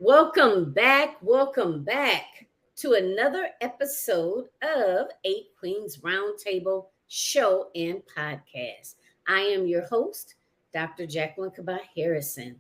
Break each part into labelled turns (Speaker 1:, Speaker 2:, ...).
Speaker 1: Welcome back to another episode of Eight Queens Roundtable Show and Podcast. I am your host, Dr. Jacqueline Kaba-Harrison.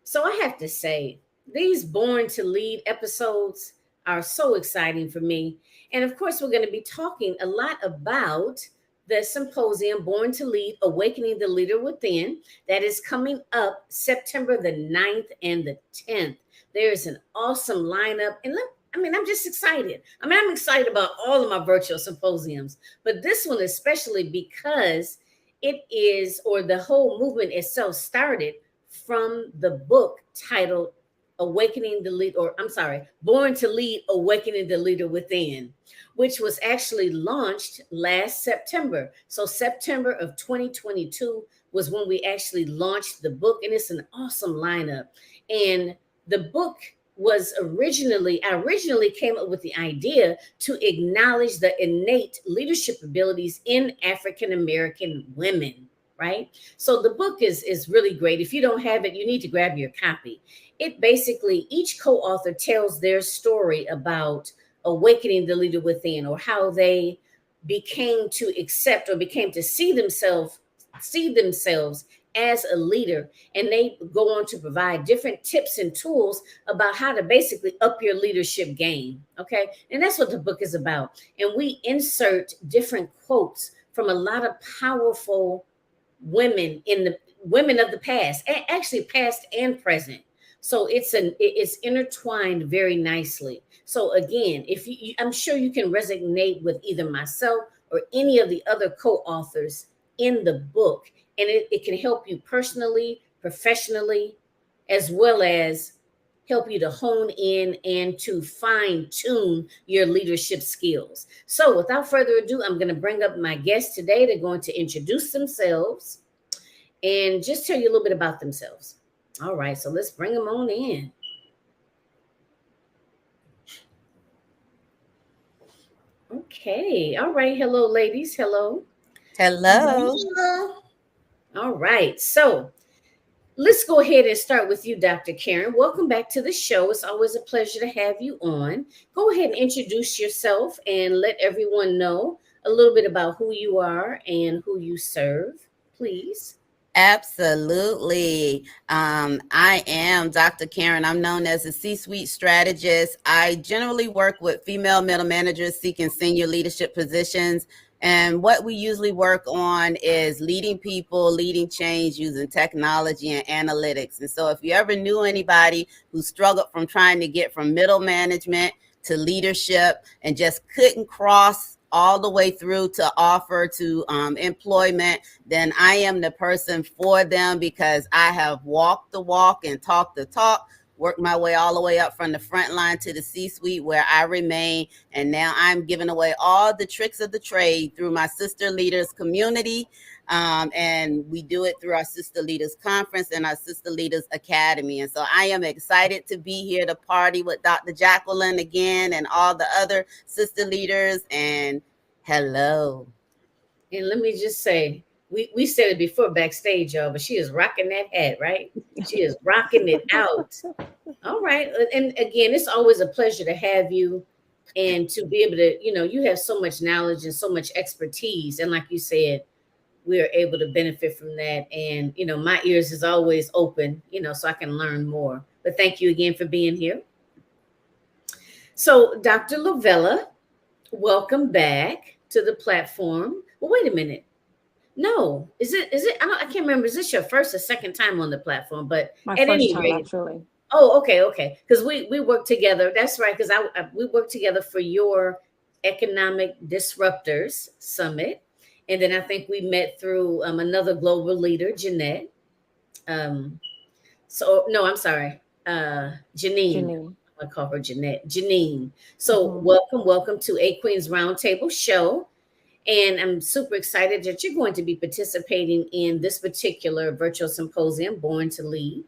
Speaker 1: So I have to say, these Born to Lead episodes are so exciting for me. And of course, we're going to be talking a lot about the symposium Born to Lead, Awakening the Leader Within, that is coming up September the 9th and the 10th. There's an awesome lineup. I'm just excited. I'm excited about all of my virtual symposiums, but this one especially because it is, or the whole movement itself started from the book titled Awakening the Lead, or I'm sorry, Born to Lead, Awakening the Leader Within, which was actually launched last September. So September of 2022 was when we actually launched the book, and it's an awesome lineup. And the book was I originally came up with the idea to acknowledge the innate leadership abilities in African American women, right? So the book is really great. If you don't have it, you need to grab your copy. It basically, each co-author tells their story about awakening the leader within, or how they became to accept or became to see themselves as a leader. And they go on to provide different tips and tools about how to basically up your leadership game. Okay. And that's what the book is about. And we insert different quotes from a lot of powerful women women of the past, actually past and present. So it's intertwined very nicely. So again, if I'm sure you can resonate with either myself or any of the other co-authors in the book, and it can help you personally, professionally, as well as help you to hone in and to fine tune your leadership skills. So without further ado, I'm going to bring up my guests today. They're going to introduce themselves and just tell you a little bit about themselves. All right, so let's bring them on in. Okay, all right. Hello, ladies. Hello.
Speaker 2: Hello.
Speaker 1: All right, so let's go ahead and start with you, Dr. Karen. Welcome back to the show. It's always a pleasure to have you on. Go ahead and introduce yourself and let everyone know a little bit about who you are and who you serve, please.
Speaker 2: Absolutely. I am Dr. Karen. I'm known as a C-suite strategist. I generally work with female middle managers seeking senior leadership positions. And what we usually work on is leading people, leading change using technology and analytics. And so if you ever knew anybody who struggled from trying to get from middle management to leadership and just couldn't cross all the way through to offer to employment, then I am the person for them, because I have walked the walk and talked the talk, worked my way all the way up from the front line to the C-suite, where I remain. And now I'm giving away all the tricks of the trade through my Sister Leaders community. And we do it through our Sister Leaders Conference and our Sister Leaders Academy. And so I am excited to be here to party with Dr. Jacqueline again and all the other Sister Leaders. And hello.
Speaker 1: And let me just say, we said it before backstage, y'all, but she is rocking that hat, right? She is rocking it out. All right. And again, it's always a pleasure to have you and to be able to, you have so much knowledge and so much expertise. And like you said, we are able to benefit from that. And, my ears is always open, so I can learn more. But thank you again for being here. So, Dr. Lovella, welcome back to the platform. Well, wait a minute. No, is it? I can't remember. Is this your first or second time on the platform? But
Speaker 3: My
Speaker 1: at
Speaker 3: first
Speaker 1: any
Speaker 3: time,
Speaker 1: rate,
Speaker 3: actually.
Speaker 1: Oh, okay. Because we work together. That's right. Because we work together for your Economic Disruptors Summit, and then I think we met through another global leader, Jeanette. So no, I'm sorry, Janine.
Speaker 3: Janine.
Speaker 1: I call her Jeanette. Janine. So
Speaker 3: Mhm.
Speaker 1: welcome to A Queen's Roundtable Show. And I'm super excited that you're going to be participating in this particular virtual symposium, Born to Lead,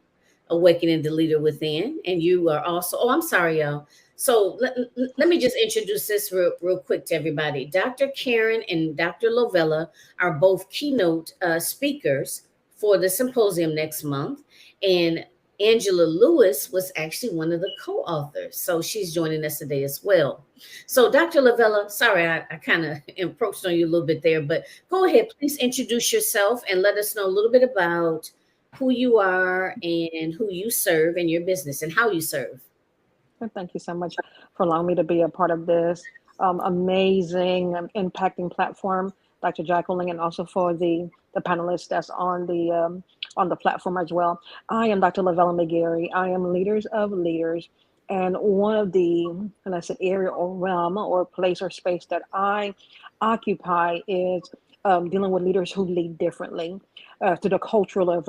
Speaker 1: Awakening the Leader Within. And you are also, oh, I'm sorry, y'all. So let me just introduce this real quick to everybody. Dr. Karen and Dr. Lovella are both keynote speakers for the symposium next month. And Angela Lewis was actually one of the co-authors. So she's joining us today as well. So Dr. Lovella, sorry, I kind of approached on you a little bit there, but go ahead, please introduce yourself and let us know a little bit about who you are and who you serve in your business and how you serve.
Speaker 3: And thank you so much for allowing me to be a part of this amazing, impacting platform, Dr. Jacqueline, and also for the panelists that's on the platform as well. I am Dr. Lovella Mogere. I am Leaders of Leaders, and one of the, and I said area or realm or place or space that I occupy is dealing with leaders who lead differently to the cultural of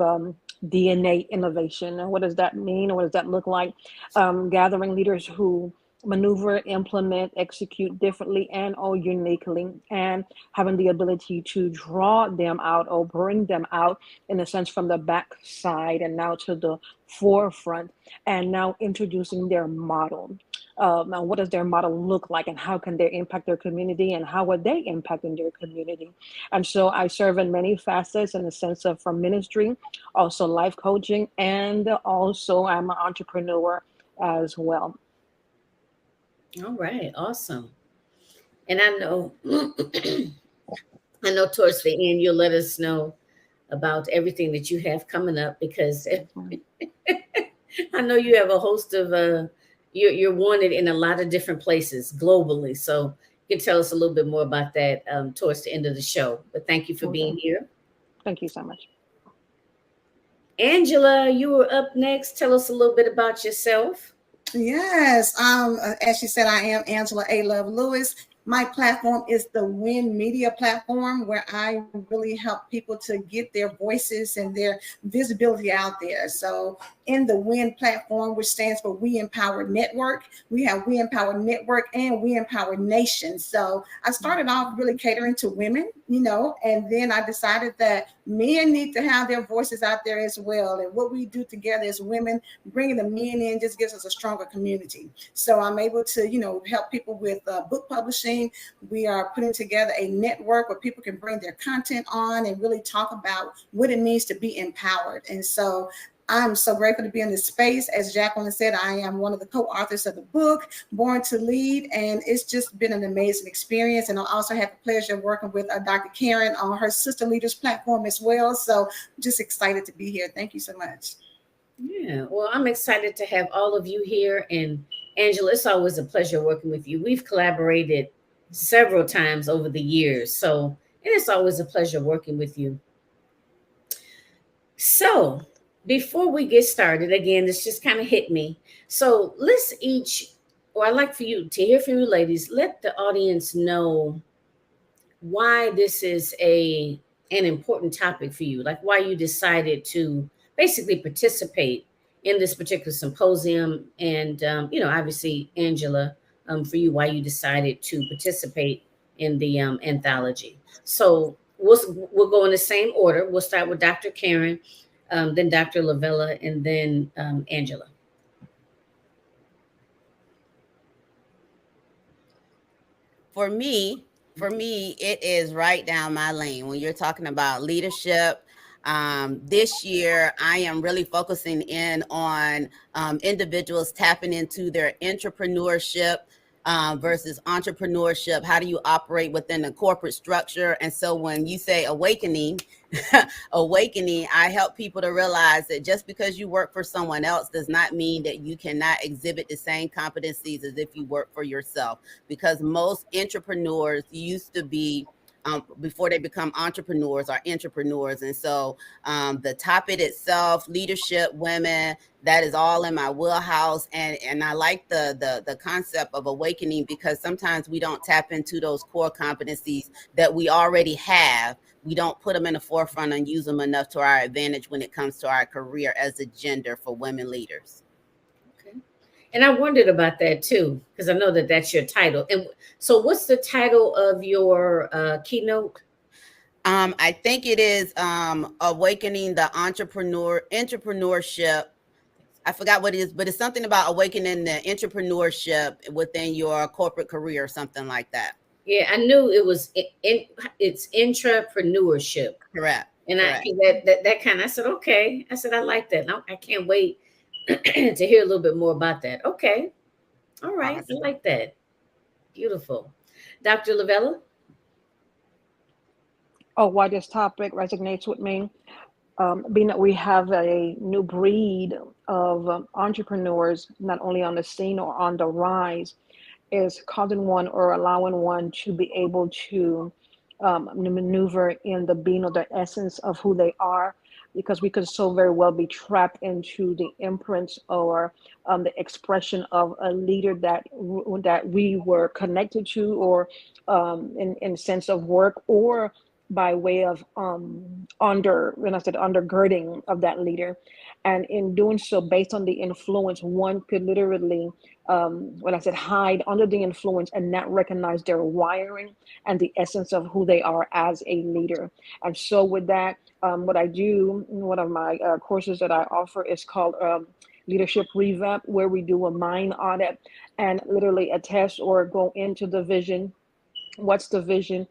Speaker 3: DNA innovation. And what does that mean? Or what does that look like? Gathering leaders who maneuver, implement, execute differently and or uniquely, and having the ability to draw them out or bring them out in a sense from the back side and now to the forefront, and now introducing their model. Now, what does their model look like, and how can they impact their community, and how are they impacting their community? And so I serve in many facets in the sense of from ministry, also life coaching, and also I'm an entrepreneur as well.
Speaker 1: All right, awesome. And I know I know towards the end you'll let us know about everything that you have coming up because
Speaker 3: Yes, ma'am.
Speaker 1: I know you have a host of you're wanted in a lot of different places globally. So you can tell us a little bit more about that towards the end of the show. But thank you for
Speaker 3: Will
Speaker 1: being
Speaker 3: do.
Speaker 1: here.
Speaker 3: Thank you so much.
Speaker 1: Angela, you were up next. Tell us a little bit about yourself.
Speaker 4: Yes. As she said, I am Angela A. Love Lewis. My platform is the Win Media platform, where I really help people to get their voices and their visibility out there. So, in the Win platform, which stands for We Empower Network, we have We Empower Network and We Empower Nation. So, I started off really catering to women, and then I decided that men need to have their voices out there as well. And what we do together as women, bringing the men in, just gives us a stronger community. So, I'm able to, help people with book publishing. We are putting together a network where people can bring their content on and really talk about what it means to be empowered. And so I'm so grateful to be in this space. As Jacqueline said, I am one of the co-authors of the book, Born to Lead, and it's just been an amazing experience. And I also had the pleasure of working with Dr. Karen on her Sister Leaders platform as well. So I'm just excited to be here. Thank you so much.
Speaker 1: Yeah, well, I'm excited to have all of you here. And Angela, it's always a pleasure working with you. We've collaborated several times over the years. So, and it's always a pleasure working with you. So, before we get started, again, this just kind of hit me. So, let's each, or I'd like for you to hear from you ladies, let the audience know why this is an important topic for you, like why you decided to basically participate in this particular symposium, and obviously, Angela, for you, why you decided to participate in the anthology. So we'll go in the same order. We'll start with Dr. Karen, then Dr. Lovella, and then Angela.
Speaker 2: For me, it is right down my lane. When you're talking about leadership, this year I am really focusing in on individuals tapping into their entrepreneurship versus entrepreneurship. How do you operate within the corporate structure? And so when you say awakening, awakening, I help people to realize that just because you work for someone else does not mean that you cannot exhibit the same competencies as if you work for yourself. Because most entrepreneurs used to be before they become entrepreneurs are entrepreneurs. And so the topic itself, leadership, women, that is all in my wheelhouse. And I like the concept of awakening, because sometimes we don't tap into those core competencies that we already have. We don't put them in the forefront and use them enough to our advantage when it comes to our career as a gender for women leaders.
Speaker 1: Okay. And I wondered about that too, because I know that that's your title. And so, what's the title of your keynote?
Speaker 2: I think it is awakening the entrepreneurship. I forgot what it is, but it's something about awakening the entrepreneurship within your corporate career or something like that.
Speaker 1: Yeah, I knew it was it's intrapreneurship.
Speaker 2: Correct.
Speaker 1: And I
Speaker 2: Correct.
Speaker 1: that kind of, I said, okay. I said, I like that. I can't wait to hear a little bit more about that. Okay. All right. I
Speaker 2: Awesome.
Speaker 1: like that. Beautiful. Dr. Lovella?
Speaker 3: Oh, why this topic resonates with me? Being that we have a new breed of entrepreneurs, not only on the scene or on the rise, is causing one or allowing one to be able to maneuver in the being or the essence of who they are, because we could so very well be trapped into the imprints or the expression of a leader that we were connected to, or in sense of work, or by way of when I said undergirding of that leader. And in doing so, based on the influence, one could literally, when I said hide under the influence and not recognize their wiring and the essence of who they are as a leader. And so with that, what I do, one of my courses that I offer is called Leadership Revamp, where we do a mind audit and literally attest or go into the vision. What's the vision?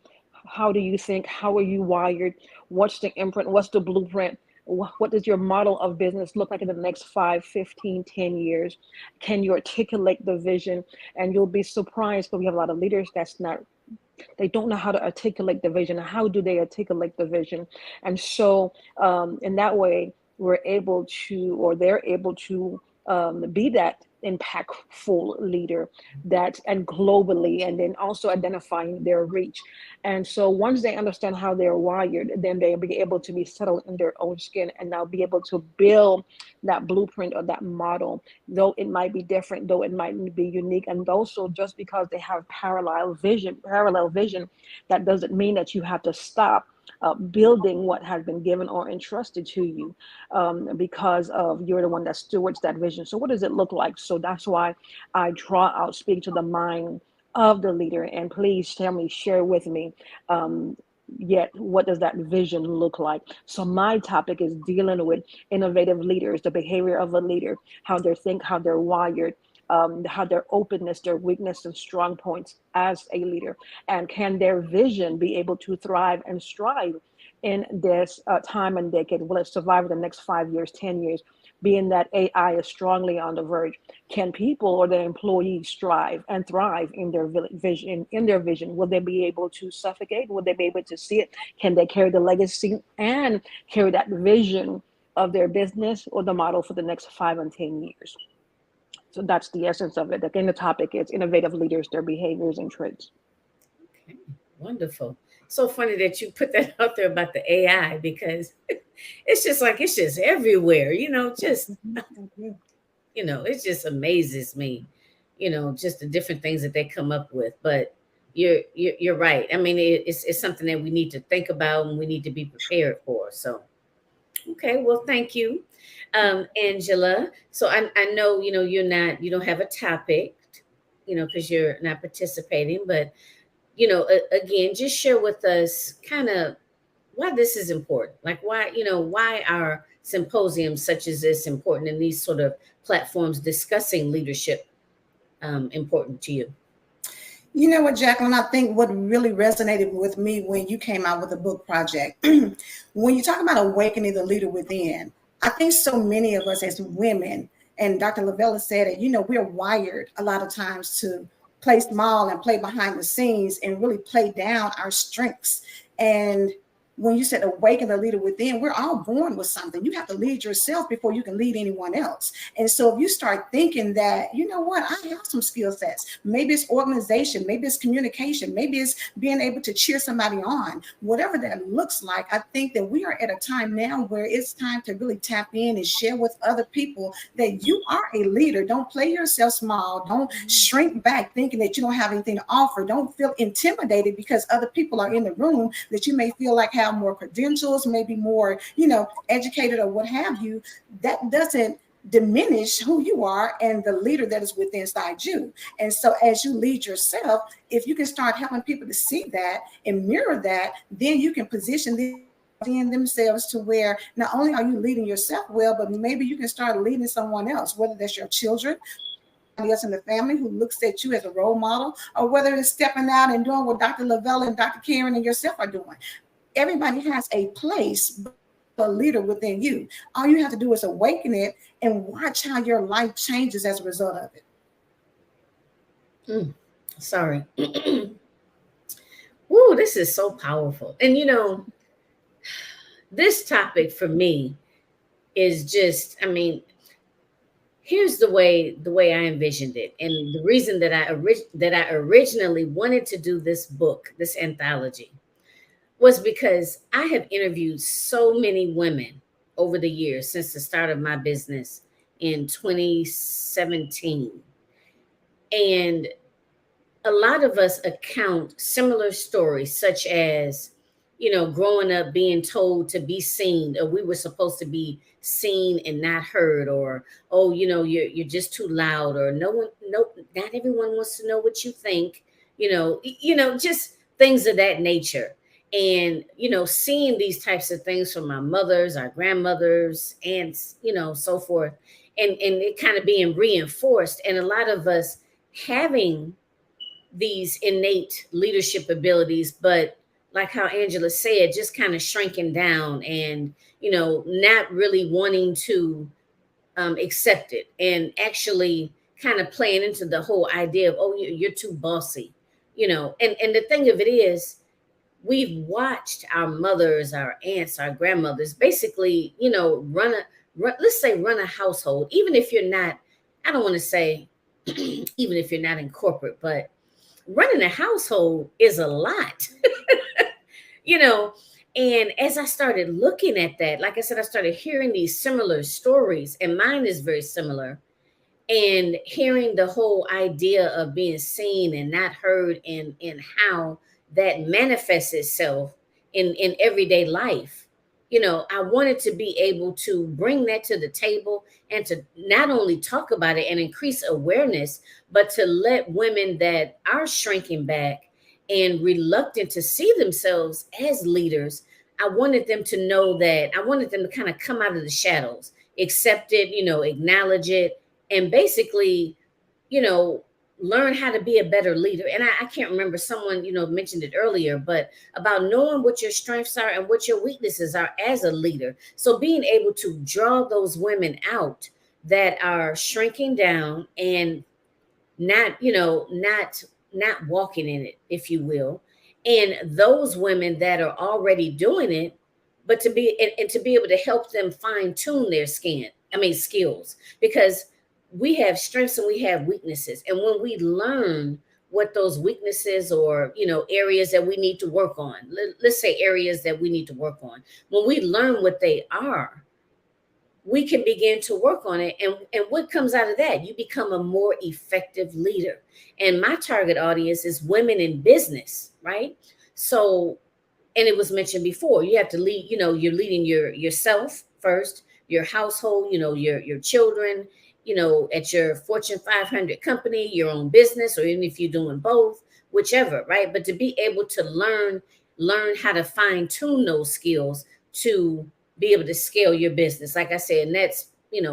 Speaker 3: How do you think? How are you wired? What's the imprint? What's the blueprint? What does your model of business look like in the next 5, 15, 10 years? Can you articulate the vision? And you'll be surprised, but we have a lot of leaders they don't know how to articulate the vision. How do they articulate the vision? And so in that way, we're able to, or they're able to be that impactful leader, that and globally, and then also identifying their reach. And so once they understand how they're wired, then they'll be able to be settled in their own skin and now be able to build that blueprint or that model, though it might be different, though it might be unique. And also, just because they have parallel vision, that doesn't mean that you have to stop building what has been given or entrusted to you, because of you're the one that stewards that vision. So what does it look like? So that's why I draw out, speak to the mind of the leader, and please tell me, share with me, yet what does that vision look like? So my topic is dealing with innovative leaders, the behavior of a leader, how they think, how they're wired, how their openness, their weakness, and strong points as a leader, and can their vision be able to thrive and strive in this time and decade? Will it survive the next 5 years, 10 years? Being that AI is strongly on the verge, can people or their employees strive and thrive in their vision? In their vision, will they be able to suffocate? Will they be able to see it? Can they carry the legacy and carry that vision of their business or the model for the next 5 and 10 years? So that's the essence of it. Again, the topic is innovative leaders, their behaviors and traits.
Speaker 1: Okay. Wonderful. So funny that you put that out there about the AI, because it's just everywhere, just
Speaker 4: Thank you.
Speaker 1: it just amazes me, just the different things that they come up with. But you're right. I mean, it's something that we need to think about and we need to be prepared for. So, okay, well, thank you, Angela. So I know, you don't have a topic, because you're not participating, but again, just share with us kind of why this is important. Like, why are symposiums such as this important, and these sort of platforms discussing leadership important to you?
Speaker 4: You know what, Jacqueline, I think what really resonated with me when you came out with the book project, when you talk about awakening the leader within, I think so many of us as women, and Dr. Lovella said it, we're wired a lot of times to play small and play behind the scenes and really play down our strengths. And when you said awaken the leader within, we're all born with something. You have to lead yourself before you can lead anyone else. And so if you start thinking that, you know what, I have some skill sets, maybe it's organization, maybe it's communication, maybe it's being able to cheer somebody on, whatever that looks like, I think that we are at a time now where it's time to really tap in and share with other people that you are a leader. Don't play yourself small. Don't shrink back thinking that you don't have anything to offer. Don't feel intimidated because other people are in the room that you may feel like have more credentials, maybe more, educated or what have you. That doesn't diminish who you are and the leader that is within inside you. And so as you lead yourself, if you can start helping people to see that and mirror that, then you can position them in themselves to where not only are you leading yourself well, but maybe you can start leading someone else, whether that's your children, else in the family who looks at you as a role model, or whether it's stepping out and doing what Dr. Lovella and Dr. Karen and yourself are doing. Everybody has a place, but a leader within you. All you have to do is awaken it and watch how your life changes as a result of it.
Speaker 1: Sorry. Ooh, this is so powerful. And this topic for me is just, I mean, here's the way I envisioned it, and the reason that I originally wanted to do this book, this anthology, was because I have interviewed so many women over the years since the start of my business in 2017, and a lot of us account similar stories, such as, growing up being told to be seen, or we were supposed to be seen and not heard, or, oh, you're just too loud, or not everyone wants to know what you think, just things of that nature. And, seeing these types of things from our mothers, our grandmothers, aunts, so forth, and it kind of being reinforced, and a lot of us having these innate leadership abilities, but like how Angela said, just kind of shrinking down and, not really wanting to accept it, and actually kind of playing into the whole idea of, oh, you're too bossy, and the thing of it is, we've watched our mothers, our aunts, our grandmothers basically, run a household, even if you're not, I don't want to say, even if you're not in corporate, but running a household is a lot, you know. And as I started looking at that, like I said, I started hearing these similar stories, and mine is very similar. And hearing the whole idea of being seen and not heard, and how that manifests itself in everyday life. I wanted to be able to bring that to the table, and to not only talk about it and increase awareness, but to let women that are shrinking back and reluctant to see themselves as leaders, I wanted them to know that, I wanted them to kind of come out of the shadows, accept it, acknowledge it, and basically, learn how to be a better leader. And I can't remember, someone, mentioned it earlier, but about knowing what your strengths are and what your weaknesses are as a leader. So being able to draw those women out that are shrinking down and not, not walking in it, if you will. And those women that are already doing it, but to be, and to be able to help them fine tune their skills, because we have strengths and we have weaknesses. And when we learn what those weaknesses, or, areas that we need to work on, let's say areas that we need to work on, when we learn what they are, we can begin to work on it. And what comes out of that, you become a more effective leader. And my target audience is women in business, right? So, and it was mentioned before, you have to lead, you're leading yourself first, your household, your children, at your Fortune 500 company, your own business, or even if you're doing both, whichever, right? But to be able to learn how to fine tune those skills to be able to scale your business. Like I said, and that's,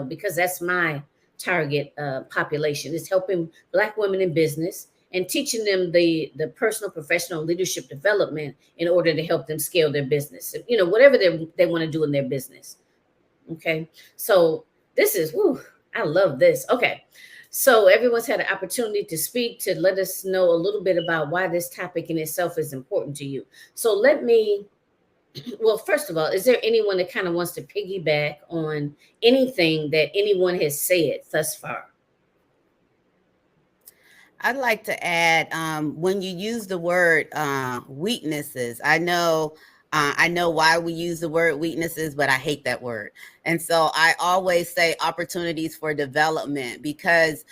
Speaker 1: because that's my target population, is helping Black women in business and teaching them the personal, professional leadership development in order to help them scale their business, whatever they want to do in their business. Okay. So this is, I love this. Okay. So everyone's had an opportunity to speak, to let us know a little bit about why this topic in itself is important to you. So well, first of all, is there anyone that kind of wants to piggyback on anything that anyone has said thus far?
Speaker 2: I'd like to add, when you use the word weaknesses, I know why we use the word weaknesses, but I hate that word. And so I always say opportunities for development, because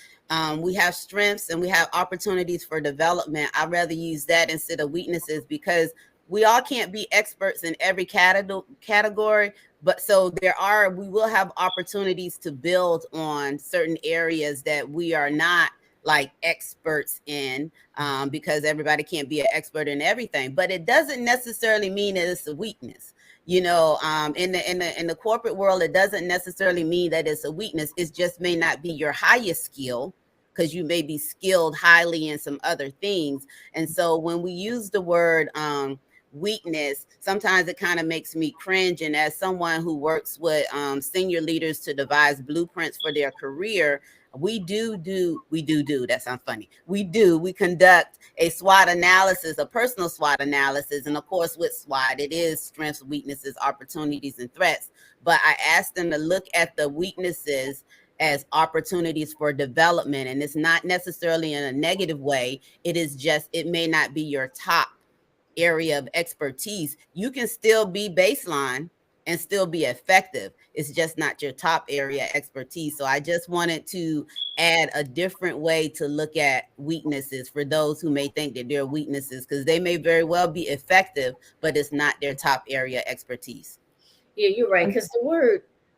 Speaker 2: we have strengths and we have opportunities for development. I'd rather use that instead of weaknesses, because we all can't be experts in every category. But so we will have opportunities to build on certain areas that we are not like experts in, because everybody can't be an expert in everything. But it doesn't necessarily mean that it's a weakness. In the corporate world, it doesn't necessarily mean that it's a weakness. It just may not be your highest skill, because you may be skilled highly in some other things. And so when we use the word weakness, sometimes it kind of makes me cringe. And as someone who works with senior leaders to devise blueprints for their career, we that sounds funny. We conduct a SWOT analysis, a personal SWOT analysis. And of course, with SWOT, it is strengths, weaknesses, opportunities, and threats. But I asked them to look at the weaknesses as opportunities for development. And it's not necessarily in a negative way. It is just, it may not be your top area of expertise. You can still be baseline and still be effective. It's just not your top area expertise. So I just wanted to add a different way to look at weaknesses for those who may think that they're weaknesses, because they may very well be effective, but it's not their top area expertise.
Speaker 1: Yeah, you're right. Because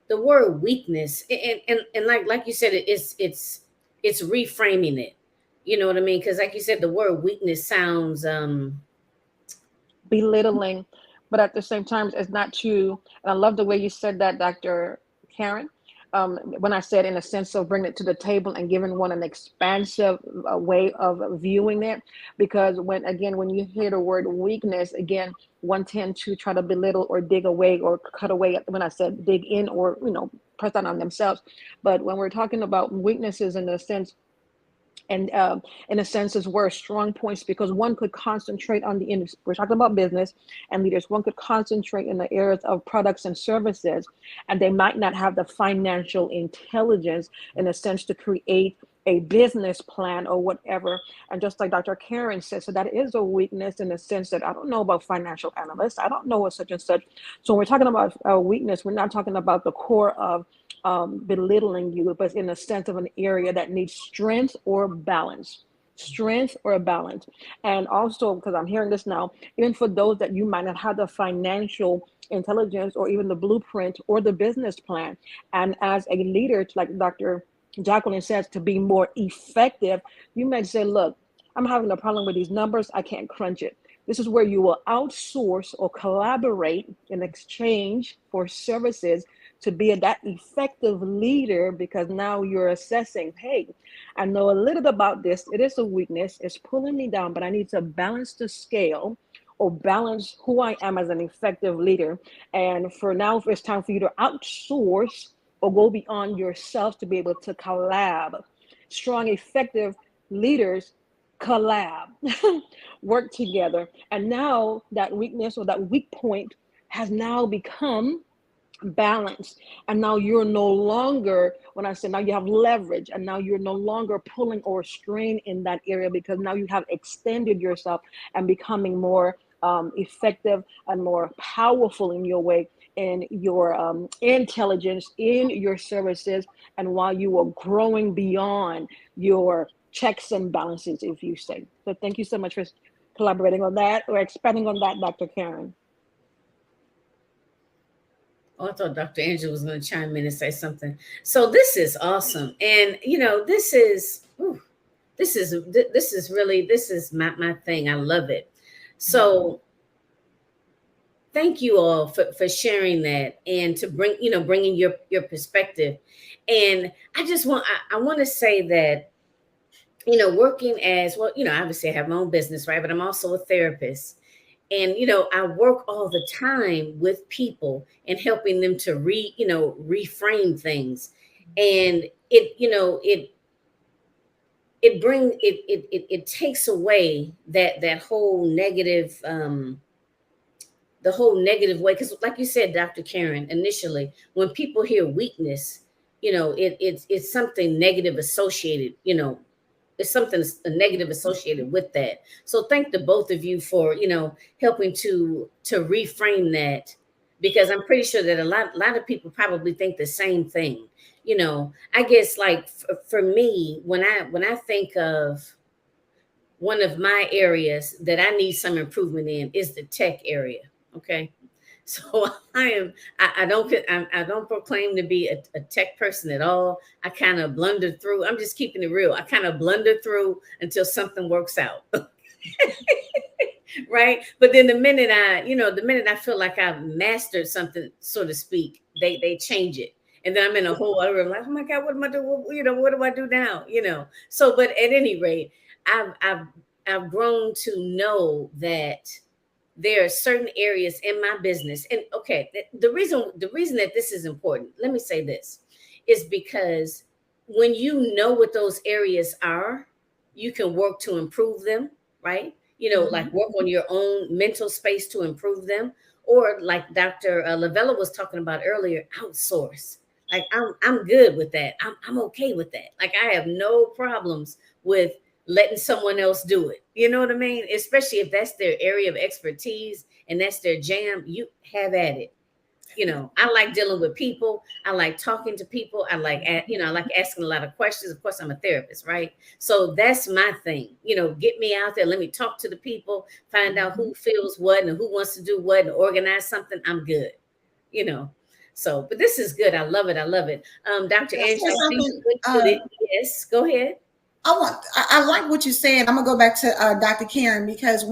Speaker 1: the word weakness, and like you said, it's reframing it. You know what I mean? Because like you said, the word weakness sounds
Speaker 3: belittling, but at the same time, it's not to. And I love the way you said that, Dr. Karen. When I said in a sense of bringing it to the table and giving one an expansive way of viewing it, because when you hear the word weakness, again, one tend to try to belittle or dig away or cut away. When I said dig in or press down on themselves, but when we're talking about weaknesses in the sense. And in a sense, is where strong points, because one could concentrate on we're talking about business and leaders, one could concentrate in the areas of products and services, and they might not have the financial intelligence in a sense to create a business plan or whatever. And just like Dr. Karen said, so that is a weakness in the sense that I don't know about financial analysts. I don't know what such and such. So when we're talking about weakness, we're not talking about the core of belittling you, but in a sense of an area that needs strength or balance. And also, because I'm hearing this now, even for those that you might not have the financial intelligence or even the blueprint or the business plan, and as a leader, like Dr. Jacqueline says, to be more effective, you might say, look, I'm having a problem with these numbers, I can't crunch it. This is where you will outsource or collaborate in exchange for services to be that effective leader, because now you're assessing, hey, I know a little bit about this. It is a weakness. It's pulling me down, but I need to balance the scale or balance who I am as an effective leader. And for now, it's time for you to outsource or go beyond yourself to be able to collab. Strong, effective leaders collab, work together. And now that weakness or that weak point has now become balance, and now you're no longer, when I say now you have leverage, and now you're no longer pulling or strain in that area, because now you have extended yourself and becoming more effective and more powerful in your way, in your intelligence, in your services, and while you are growing beyond your checks and balances, if you say. So thank you so much for collaborating on that or expanding on that, Dr. Karen.
Speaker 1: Oh, I thought Dr. Angela was going to chime in and say something. So this is awesome, and this is really my thing. I love it. So thank you all for sharing that and to bringing your perspective. And I want to say that working as well, obviously I have my own business, right? But I'm also a therapist. And I work all the time with people and helping them to reframe things. And it takes away that whole negative the whole negative way, because like you said, Dr. Karen, initially when people hear weakness, it's something negative associated, there's something a negative associated with that. So thank the both of you for helping to reframe that, because I'm pretty sure that a lot of people probably think the same thing. I guess like for me, when I think of one of my areas that I need some improvement in is the tech area. Okay. So I don't proclaim to be a tech person at all. I kind of blunder through. I'm just keeping it real. I kind of blunder through until something works out. Right. But then the minute I feel like I've mastered something, so to speak, they change it. And then I'm in a whole other like, oh my God, what am I doing? What do I do now? So, but at any rate, I've grown to know that there are certain areas in my business, and okay, the reason that this is important, let me say this, is because when you know what those areas are, you can work to improve them, right? Like work on your own mental space to improve them, or like Dr. Lovella was talking about earlier, outsource. Like I'm good with that. I'm okay with that. Like I have no problems with letting someone else do it. You know what I mean? Especially if that's their area of expertise and that's their jam, you have at it. I like dealing with people. I like talking to people. I like asking a lot of questions. Of course, I'm a therapist, right? So that's my thing. Get me out there. Let me talk to the people, find out who feels what and who wants to do what and organize something. I'm good, you know. So, but this is good. I love it. I love it. Dr.
Speaker 4: Can I say
Speaker 1: Angela, I think
Speaker 4: something?
Speaker 1: you went to the, yes, go ahead.
Speaker 4: I like what you said. I'm gonna go back to Dr. Karen, because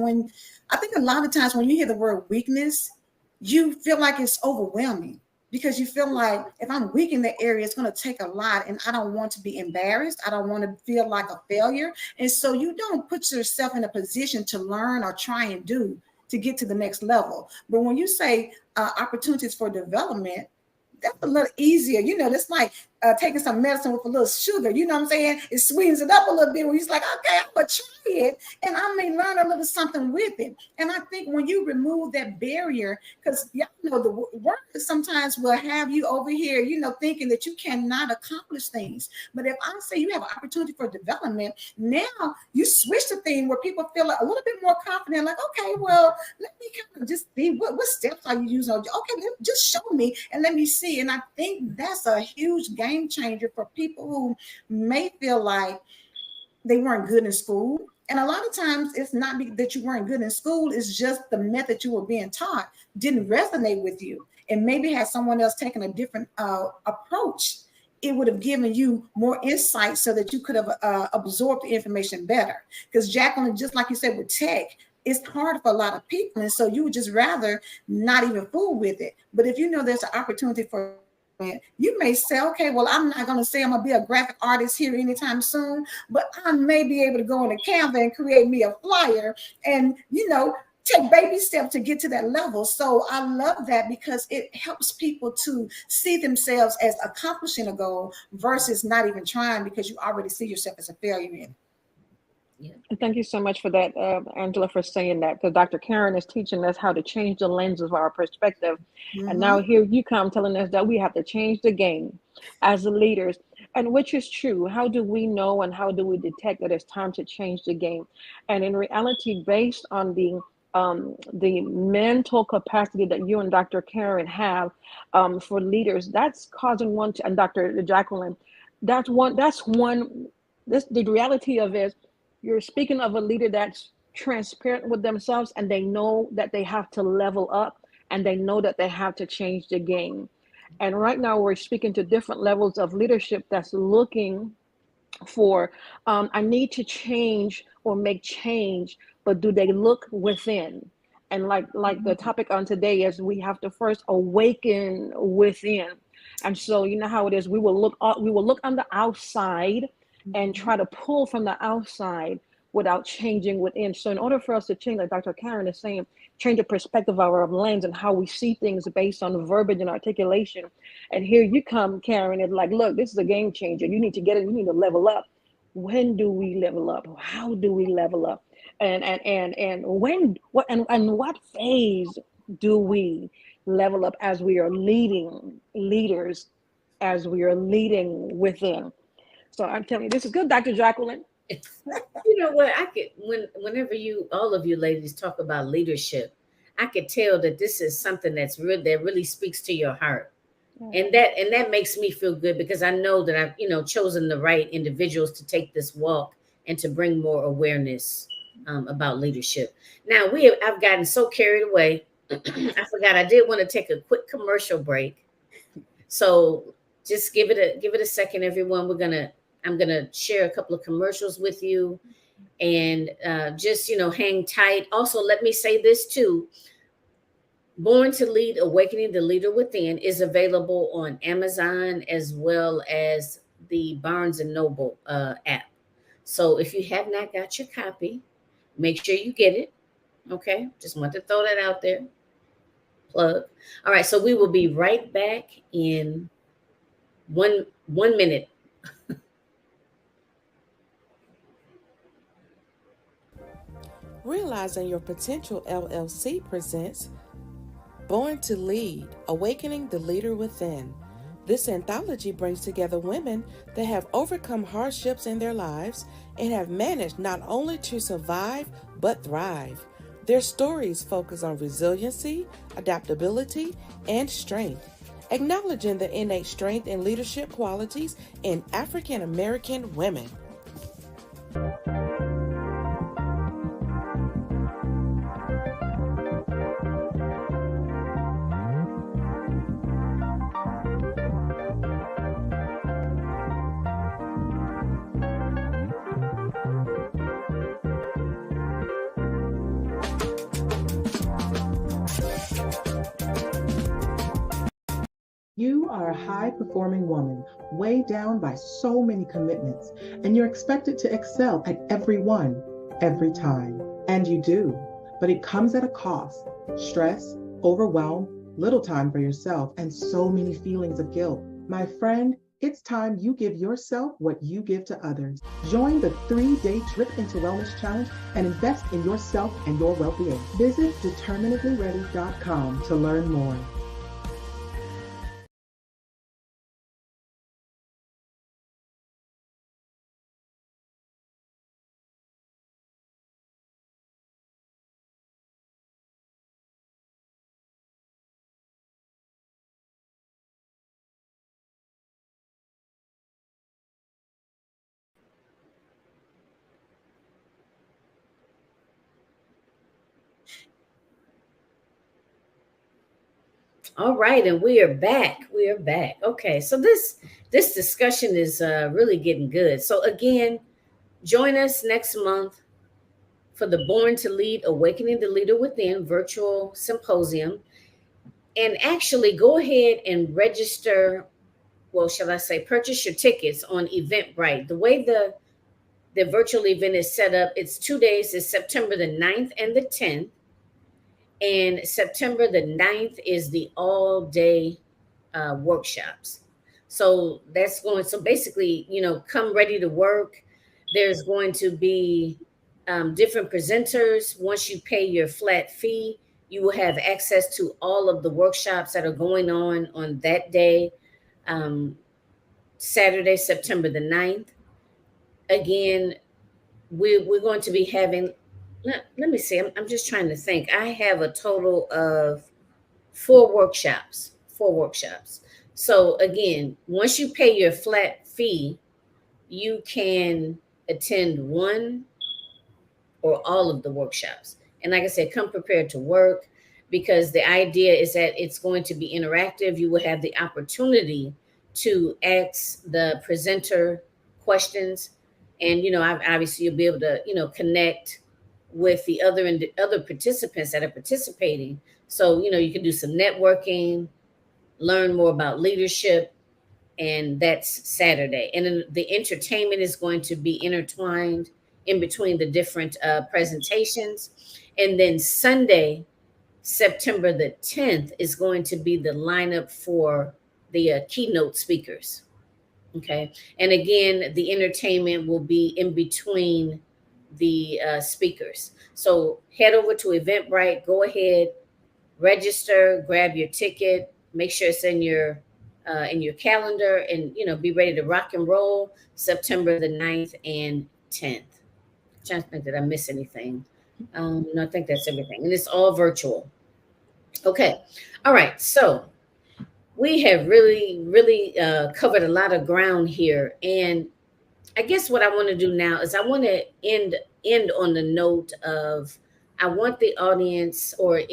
Speaker 4: I think a lot of times when you hear the word weakness, you feel like it's overwhelming, because you feel like if I'm weak in the area, it's going to take a lot, and I don't want to be embarrassed. I don't want to feel like a failure. And so you don't put yourself in a position to learn or try and do to get to the next level. But when you say opportunities for development, that's a little easier. That's like taking some medicine with a little sugar. You know what I'm saying? It sweetens it up a little bit where you're like, okay, I'm going to try it and I may learn a little something with it. And I think when you remove that barrier, because y'all know the work sometimes will have you over here, thinking that you cannot accomplish things. But if I say you have an opportunity for development, now you switch the thing where people feel a little bit more confident, like, okay, well, let me kind of just see what steps are you using? Okay, just show me and let me see. And I think that's a huge game changer for people who may feel like they weren't good in school. And a lot of times it's not that you weren't good in school, it's just the method you were being taught didn't resonate with you. And maybe had someone else taken a different approach, it would have given you more insight so that you could have absorbed the information better. Because Jacqueline, just like you said with tech, it's hard for a lot of people. And so you would just rather not even fool with it. But if you know there's an opportunity for it, you may say, okay, well, I'm not going to say I'm going to be a graphic artist here anytime soon, but I may be able to go into Canva and create me a flyer and, take baby steps to get to that level. So I love that because it helps people to see themselves as accomplishing a goal versus not even trying because you already see yourself as a failure in it.
Speaker 3: Yeah. And thank you so much for that, Angela, for saying that, because Dr. Karen is teaching us how to change the lens of our perspective. Mm-hmm. And now here you come telling us that we have to change the game as leaders, and which is true. How do we know and how do we detect that it's time to change the game? And in reality, based on the mental capacity that you and Dr. Karen have for leaders, that's causing one to, and Dr. Jacqueline, the reality of is, you're speaking of a leader that's transparent with themselves and they know that they have to level up and they know that they have to change the game. And right now we're speaking to different levels of leadership that's looking for, I need to change or make change, but do they look within? And like the topic on today is, we have to first awaken within. And so you know how it is, we will look on the outside and try to pull from the outside without changing within. So in order for us to change, like Dr. Karen is saying, change the perspective of our lens and how we see things based on verbiage and articulation. And here you come, Karen, it's like, look, this is a game changer. You need to get it. You need to level up. When do we level up? How do we level up? And what phase do we level up as we are leaders, as we are leading within? So I'm telling you, this is good, Dr. Jacqueline.
Speaker 1: You know what? Whenever all of you ladies talk about leadership, I could tell that this is something that really speaks to your heart. And that makes me feel good, because I know that I've, chosen the right individuals to take this walk and to bring more awareness about leadership. Now I've gotten so carried away. I forgot I did want to take a quick commercial break. So just give it a second, everyone. I'm gonna share a couple of commercials with you, and just hang tight. Also, let me say this too. Born to Lead, Awakening the Leader Within is available on Amazon as well as the Barnes & Noble app. So if you have not got your copy, make sure you get it. Okay, just want to throw that out there. Plug. All right, so we will be right back in one minute.
Speaker 5: Realizing Your Potential LLC presents Born to Lead, Awakening the Leader Within. This anthology brings together women that have overcome hardships in their lives and have managed not only to survive, but thrive. Their stories focus on resiliency, adaptability, and strength, acknowledging the innate strength and leadership qualities in African American women.
Speaker 6: You are a high performing woman, weighed down by so many commitments, and you're expected to excel at every one, every time. And you do, but it comes at a cost: stress, overwhelm, little time for yourself, and so many feelings of guilt. My friend, it's time you give yourself what you give to others. Join the 3-day Trip into Wellness Challenge and invest in yourself and your well-being. Visit determinedlyready.com to learn more.
Speaker 1: All right, and we are back. We are back. Okay, so this discussion is really getting good. So again, join us next month for the Born to Lead, Awakening the Leader Within virtual symposium. And actually go ahead and register, well, shall I say, purchase your tickets on Eventbrite. The way the virtual event is set up, it's 2 days. It's September the 9th and the 10th. And September the 9th is the all-day workshops. So that's going, so basically, come ready to work. There's going to be different presenters. Once you pay your flat fee, you will have access to all of the workshops that are going on that day, Saturday, September the 9th. Again, we're going to be having, let me see, I'm just trying to think. I have a total of 4 workshops. 4 workshops. So again, once you pay your flat fee, you can attend one or all of the workshops. And like I said, come prepared to work, because the idea is that it's going to be interactive. You will have the opportunity to ask the presenter questions, and obviously you'll be able to connect with the other participants that are participating. So you can do some networking, learn more about leadership, and that's Saturday. And then the entertainment is going to be intertwined in between the different presentations. And then Sunday, September the 10th, is going to be the lineup for the keynote speakers. Okay. And again, the entertainment will be in between the speakers. So head over to Eventbrite, go ahead, register, grab your ticket, make sure it's in your calendar, and be ready to rock and roll September the 9th and 10th. I'm trying to think, did I miss anything? No, I think that's everything. And it's all virtual. Okay. All right. So we have really, really covered a lot of ground here. And I guess what I want to do now is I want to end on the note of, I want the audience, well,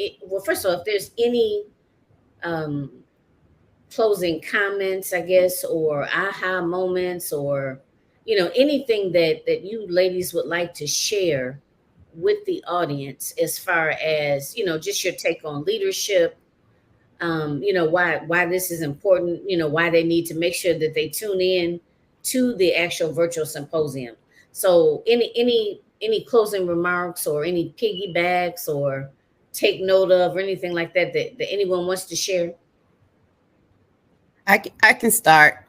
Speaker 1: first of all, if there's any closing comments, I guess, or aha moments, or anything that you ladies would like to share with the audience, as far as just your take on leadership, why this is important, why they need to make sure that they tune in to the actual virtual symposium. So any any closing remarks or any piggybacks or take note of or anything like that that anyone wants to share?
Speaker 2: I can start.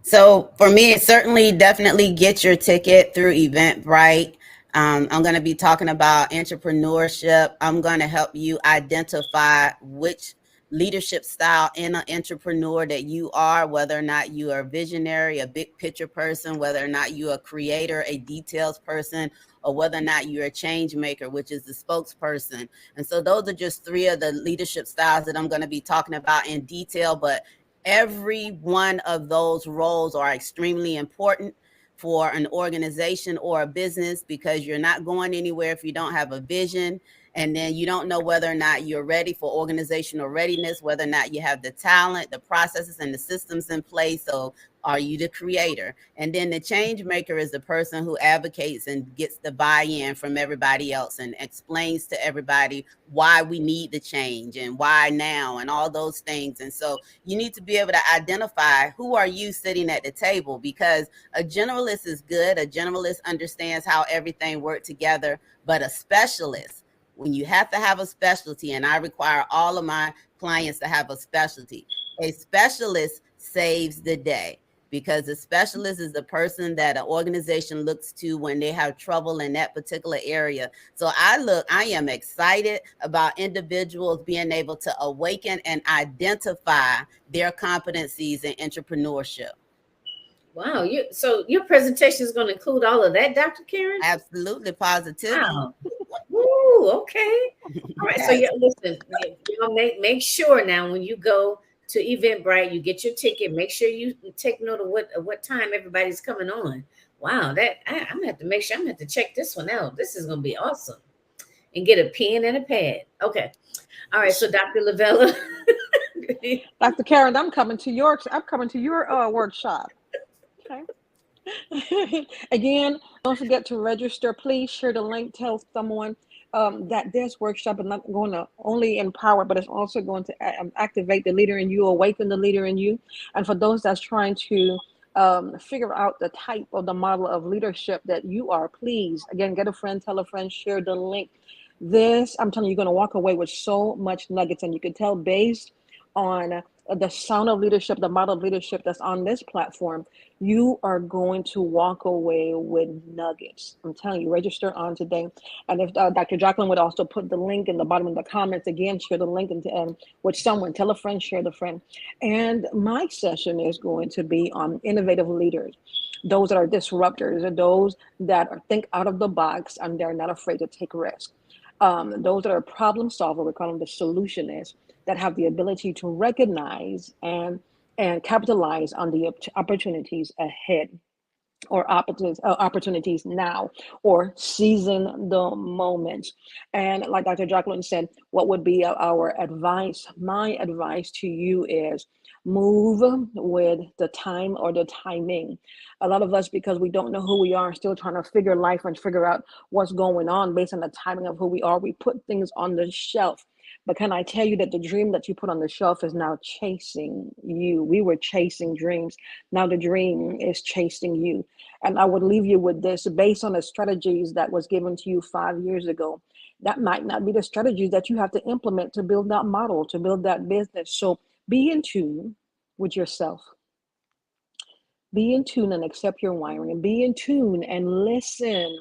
Speaker 2: So for me, it certainly definitely get your ticket through Eventbrite. I'm going to be talking about entrepreneurship. I'm going to help you identify which leadership style in an entrepreneur that you are, whether or not you are a visionary, a big picture person, whether or not you're a creator, a details person, or whether or not you're a change maker, which is the spokesperson. And so those are just three of the leadership styles that I'm going to be talking about in detail. But every one of those roles are extremely important for an organization or a business, because you're not going anywhere if you don't have a vision. And then you don't know whether or not you're ready for organizational readiness, whether or not you have the talent, the processes, and the systems in place. So are you the creator? And then the change maker is the person who advocates and gets the buy-in from everybody else and explains to everybody why we need the change and why now and all those things. And so you need to be able to identify who are you sitting at the table, because a generalist is good. A generalist understands how everything works together, but a specialist, when you have to have a specialty, and I require all of my clients to have a specialty, a specialist saves the day, because a specialist is the person that an organization looks to when they have trouble in that particular area. So I am excited about individuals being able to awaken and identify their competencies in entrepreneurship.
Speaker 1: Wow, so your presentation is going to include all of that, Dr. Karen?
Speaker 2: Absolutely, positively.
Speaker 1: Wow. Ooh, okay. All right. So
Speaker 4: Yes.
Speaker 1: listen, y'all make sure now when you go to Eventbrite, you get your ticket. Make sure you take note of what time everybody's coming on. Wow, I'm gonna have to make sure. I'm gonna have to check this one out. This is gonna be awesome. And get a pen and a pad. Okay. All right. So Dr. Lovella.
Speaker 3: Dr. Karen, I'm coming to your workshop. Okay. Again, don't forget to register. Please share the link. Tell someone that this workshop is not going to only empower, but it's also going to activate the leader in you, awaken the leader in you. And for those that's trying to figure out the type of the model of leadership that you are, please, again, get a friend, tell a friend, share the link. This, I'm telling you, you're going to walk away with so much nuggets, and you can tell based on the sound of leadership, the model of leadership that's on this platform, you are going to walk away with nuggets. I'm telling you, register on today. And if Dr. Jacqueline would also put the link in the bottom of the comments, again, share the link with someone, tell a friend, share the friend. And my session is going to be on innovative leaders, those that are disruptors, those that think out of the box and they're not afraid to take risks. Those that are problem solver, we call them the solutionists, that have the ability to recognize and capitalize on the opportunities ahead, or opportunities now, or seizing the moment. And like Dr. Jacqueline said, what would be our advice? My advice to you is move with the time or the timing. A lot of us, because we don't know who we are, still trying to figure life and figure out what's going on based on the timing of who we are, we put things on the shelf. But can I tell you that the dream that you put on the shelf is now chasing you? We were chasing dreams. Now the dream is chasing you. And I would leave you with this: based on the strategies that was given to you 5 years ago, that might not be the strategies that you have to implement to build that model, to build that business. So be in tune with yourself. Be in tune and accept your wiring, and be in tune and listen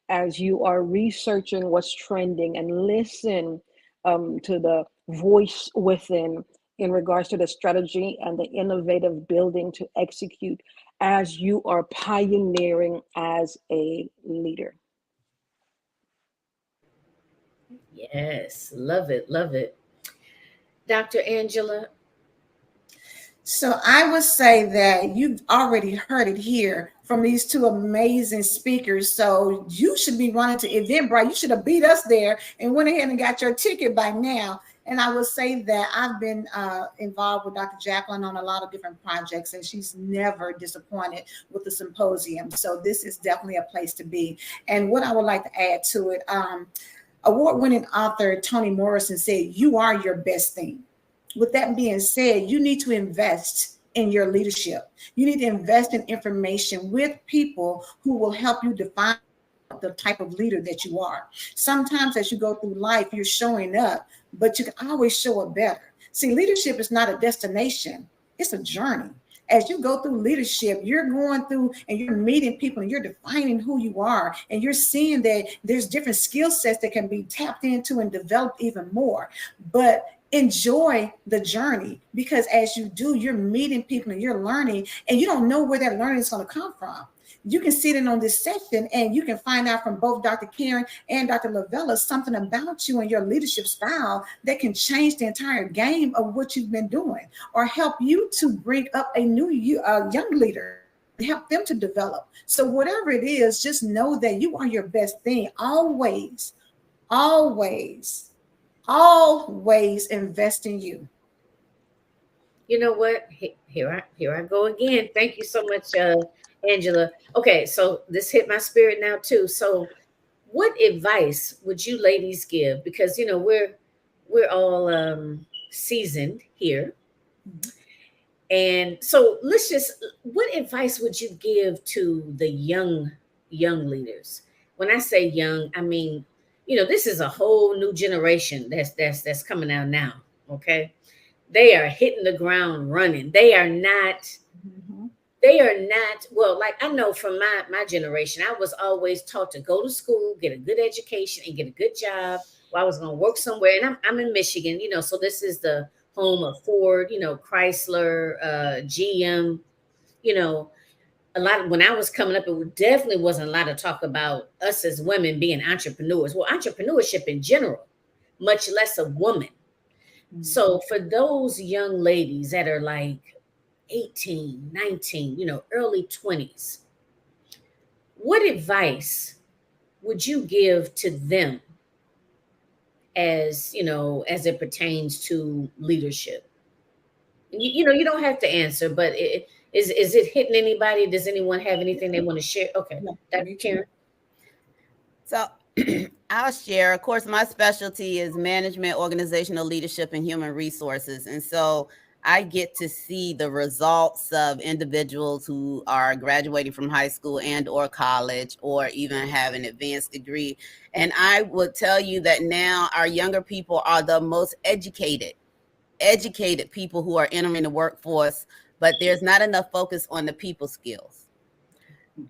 Speaker 3: as you are researching what's trending, and listen to the voice within in regards to the strategy and the innovative building to execute as you are pioneering as a leader.
Speaker 1: Yes, love it, love it. Dr. Angela.
Speaker 4: So I would say that you've already heard it here from these two amazing speakers. So you should be running to Eventbrite. You should have beat us there and went ahead and got your ticket by now. And I would say that I've been involved with Dr. Jacqueline on a lot of different projects, and she's never disappointed with the symposium. So this is definitely a place to be. And what I would like to add to it, award-winning author Toni Morrison said, "You are your best thing." With that being said, you need to invest in your leadership. You need to invest in information with people who will help you define the type of leader that you are. Sometimes as you go through life, you're showing up, but you can always show up better. See, leadership is not a destination, it's a journey. As you go through leadership, you're going through and you're meeting people and you're defining who you are. And you're seeing that there's different skill sets that can be tapped into and developed even more. But enjoy the journey, because as you do, you're meeting people and you're learning, and you don't know where that learning is going to come from. You can sit in on this session and you can find out from both Dr. Karen and Dr. Lovella something about you and your leadership style that can change the entire game of what you've been doing, or help you to bring up a new young leader, help them to develop. So whatever it is, just know that you are your best thing. Always, always, always invest in you.
Speaker 1: You know what? Here I go again. Thank you so much, Angela. Okay, so this hit my spirit now too. So, what advice would you ladies give? Because we're all seasoned here, and so what advice would you give to the young leaders? When I say young, I mean, this is a whole new generation that's coming out now. Okay, they are hitting the ground running. They are not, well, like I know from my generation, I was always taught to go to school, get a good education, and get a good job. Well, I was going to work somewhere, and I'm in Michigan, so this is the home of Ford, Chrysler, GM, a lot of, when I was coming up, it definitely wasn't a lot of talk about us as women being entrepreneurs. Well, entrepreneurship in general, much less a woman. So for those young ladies that are like 18, 19, early 20s, what advice would you give to them as it pertains to leadership? You don't have to answer, but is it hitting anybody? Does anyone have anything they want to share? Okay, Dr. Karen.
Speaker 2: So I'll share. Of course, my specialty is management, organizational leadership, and human resources. And so I get to see the results of individuals who are graduating from high school and or college, or even have an advanced degree. And I would tell you that now our younger people are the most educated people who are entering the workforce, but there's not enough focus on the people skills.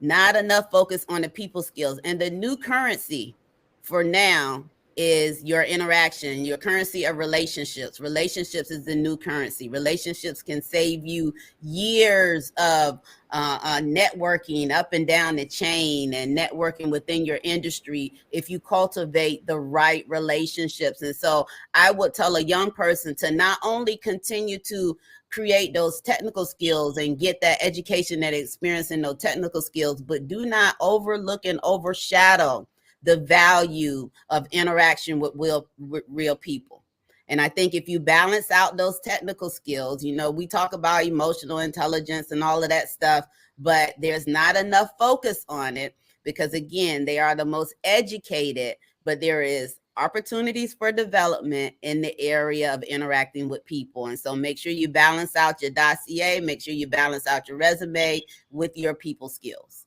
Speaker 2: Not enough focus on the people skills. And the new currency for now is your interaction, your currency of relationships. Relationships is the new currency. Relationships can save you years of networking up and down the chain and networking within your industry if you cultivate the right relationships. And so I would tell a young person to not only continue to create those technical skills and get that education, that experience in those technical skills, but do not overlook and overshadow the value of interaction with real people. And I think if you balance out those technical skills, we talk about emotional intelligence and all of that stuff, but there's not enough focus on it because, again, they are the most educated, but there is opportunities for development in the area of interacting with people. And so make sure you balance out your dossier, make sure you balance out your resume with your people skills.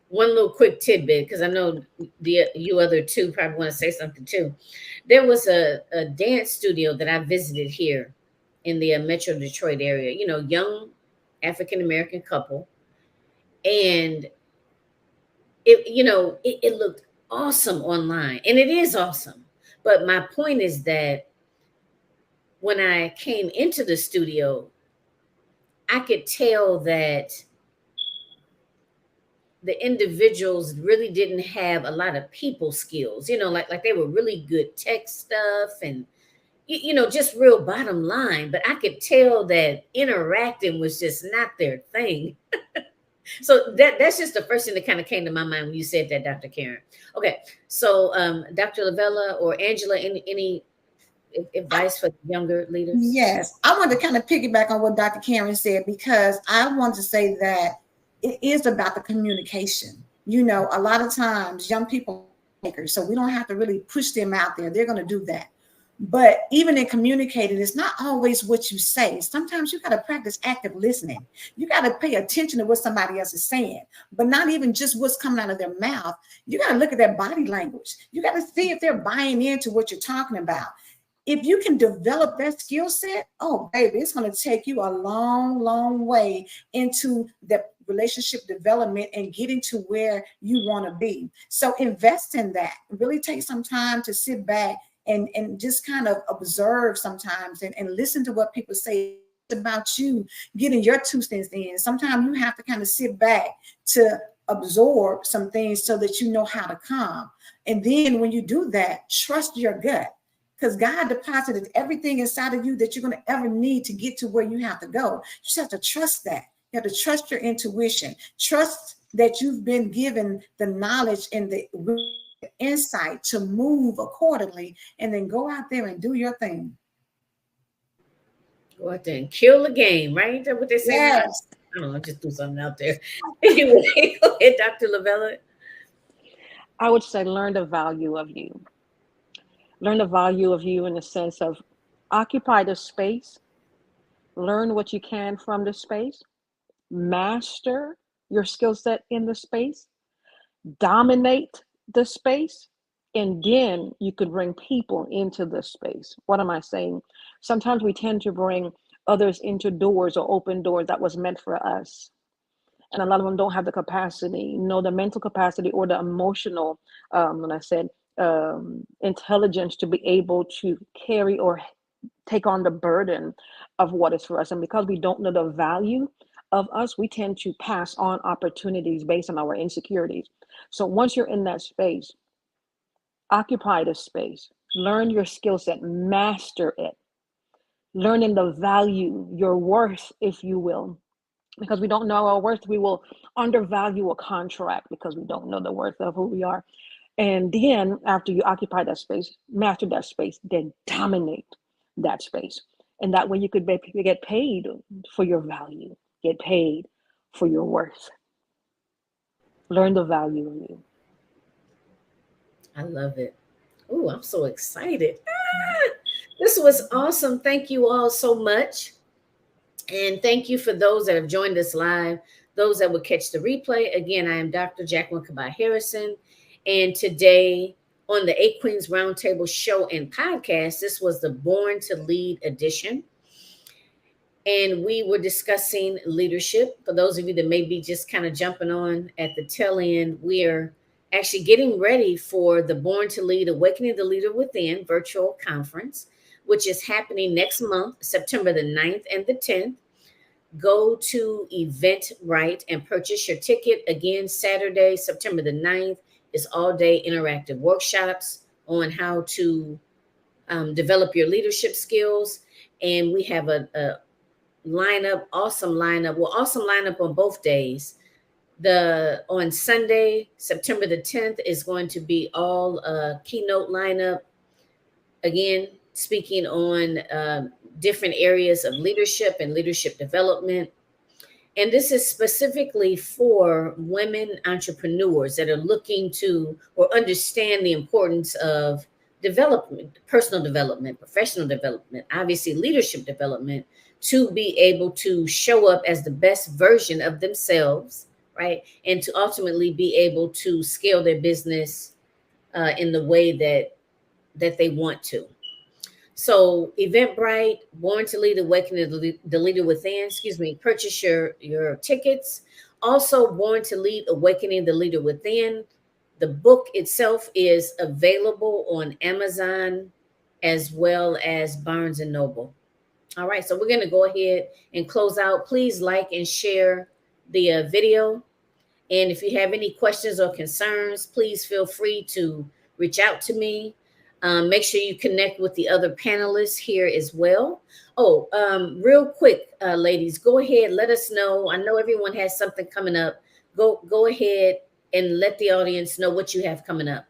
Speaker 1: One little quick tidbit, because I know you other two probably want to say something too. There was a dance studio that I visited here in the Metro Detroit area, young African-American couple. And it looked awesome online, and it is awesome. But my point is that when I came into the studio, I could tell that the individuals really didn't have a lot of people skills, like they were really good tech stuff and, just real bottom line. But I could tell that interacting was just not their thing. So that's just the first thing that kind of came to my mind when you said that, Dr. Karen. Okay, so Dr. Lovella or Angela, any advice for younger leaders?
Speaker 4: Yes, I want to kind of piggyback on what Dr. Karen said, because I want to say that it is about the communication. A lot of times young people are makers, so we don't have to really push them out there. They're going to do that. But even in communicating, it's not always what you say. Sometimes you got to practice active listening. You got to pay attention to what somebody else is saying, but not even just what's coming out of their mouth. You got to look at their body language. You got to see if they're buying into what you're talking about. If you can develop that skill set, oh, baby, it's going to take you a long, long way into the relationship development and getting to where you want to be. So invest in that. Really take some time to sit back and just kind of observe sometimes and listen to what people say about you getting your 2 cents in. Sometimes you have to kind of sit back to absorb some things so that you know how to come. And then when you do that, trust your gut, because God deposited everything inside of you that you're going to ever need to get to where you have to go. You just have to trust that. You have to trust your intuition. Trust that you've been given the knowledge and the insight to move accordingly, and then go out there and do your thing.
Speaker 1: Go out there and kill the game, right? Is that what they say now?
Speaker 4: Yes.
Speaker 1: I don't know, just do something out there. Anyway, go ahead, Dr. Lovella.
Speaker 3: I would say learn the value of you. Learn the value of you in the sense of occupy the space, learn what you can from the space, master your skill set in the space, dominate the space, and then you could bring people into the space. What am I saying? Sometimes we tend to bring others into doors or open doors that was meant for us. And a lot of them don't have the capacity, the mental capacity or the emotional, when I said intelligence to be able to carry or take on the burden of what is for us. And because we don't know the value of us, we tend to pass on opportunities based on our insecurities. So once you're in that space, occupy the space, learn your skill set, master it, learning the value, your worth, if you will. Because we don't know our worth, we will undervalue a contract because we don't know the worth of who we are. And then after you occupy that space, master that space, then dominate that space. And that way you could get paid for your value, get paid for your worth. Learn the value in you.
Speaker 1: I love it. Oh, I'm so excited. This was awesome. Thank you all so much. And thank you for those that have joined us live, those that will catch the replay. Again, I am Dr. Jacqueline Kaba-Harrison. And today on the Eight Queens Roundtable show and podcast, this was the Born to Lead edition. And we were discussing leadership. For those of you that may be just kind of jumping on at the tail end, we are actually getting ready for the Born to Lead Awakening the Leader Within virtual conference, which is happening next month, September the 9th and the 10th. Go to Eventbrite and purchase your ticket. Again, Saturday, September the 9th is all day interactive workshops on how to develop your leadership skills. And we have a lineup, awesome lineup on both days. On Sunday, September the 10th is going to be all keynote lineup. Again, speaking on different areas of leadership and leadership development. And this is specifically for women entrepreneurs that are looking to or understand the importance of development, personal development, professional development, obviously leadership development, to be able to show up as the best version of themselves, right? And to ultimately be able to scale their business in the way that they want to. So Eventbrite, Born to Lead, Awakening the Leader Within, purchase your tickets. Also, Born to Lead, Awakening the Leader Within. The book itself is available on Amazon as well as Barnes and Noble. All right, so we're going to go ahead and close out. Please like and share the video. And if you have any questions or concerns, please feel free to reach out to me. Make sure you connect with the other panelists here as well. Oh, real quick, ladies, go ahead. Let us know. I know everyone has something coming up. Go ahead and let the audience know what you have coming up.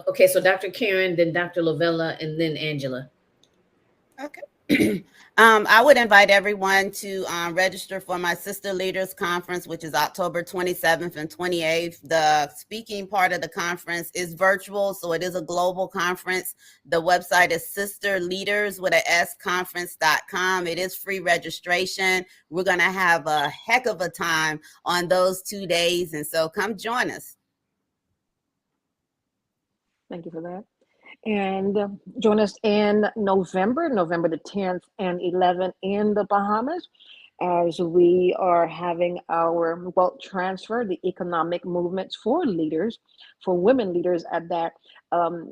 Speaker 1: Okay, so Dr. Karen, then Dr. Lovella, and then Angela.
Speaker 4: Okay.
Speaker 2: I would invite everyone to register for my Sister Leaders Conference, which is October 27th and 28th. The speaking part of the conference is virtual, so it is a global conference. The website is sisterleaders with an S conference.com. It is free registration. We're going to have a heck of a time on those 2 days, and so come join us.
Speaker 3: Thank you for that. And join us in November the 10th and 11th in the Bahamas, as we are having our wealth transfer, the economic movements for leaders, for women leaders at that,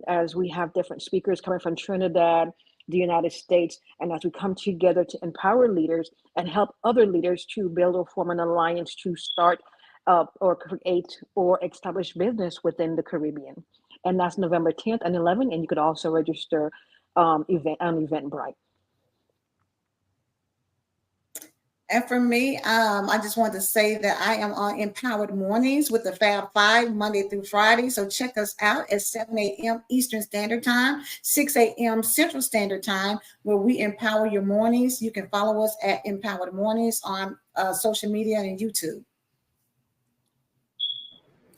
Speaker 3: as we have different speakers coming from Trinidad, the United States, and as we come together to empower leaders and help other leaders to build or form an alliance to start or create or establish business within the Caribbean. And that's November 10th and 11th, and you could also register on Eventbrite.
Speaker 4: And for me, I just wanted to say that I am on Empowered Mornings with the Fab Five, Monday through Friday. So check us out at 7 a.m. Eastern Standard Time, 6 a.m. Central Standard Time, where we empower your mornings. You can follow us at Empowered Mornings on social media and YouTube.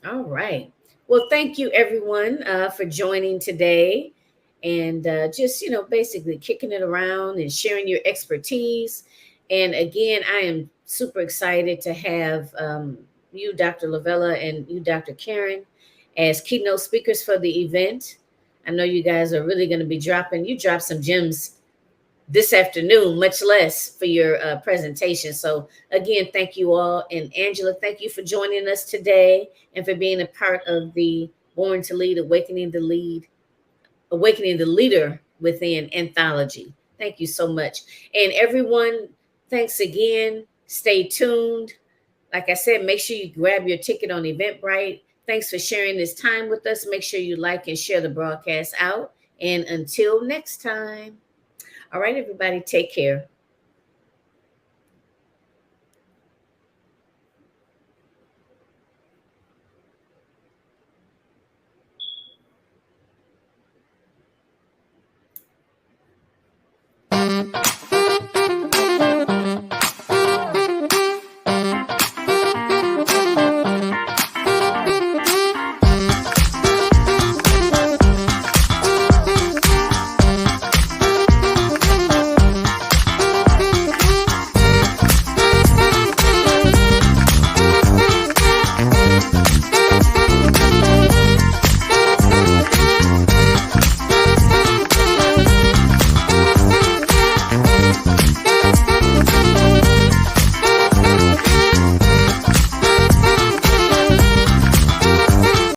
Speaker 1: All right. Well, thank you, everyone, for joining today and just, basically kicking it around and sharing your expertise. And again, I am super excited to have you, Dr. Lovella, and you, Dr. Karen, as keynote speakers for the event. I know you guys are really going to be dropped some gems this afternoon, much less for your presentation. So again, thank you all. And Angela, thank you for joining us today and for being a part of the Born to Lead, Awakening the Leader Within anthology. Thank you so much. And everyone, thanks again. Stay tuned. Like I said, make sure you grab your ticket on Eventbrite. Thanks for sharing this time with us. Make sure you like and share the broadcast out. And until next time. All right, everybody, take care.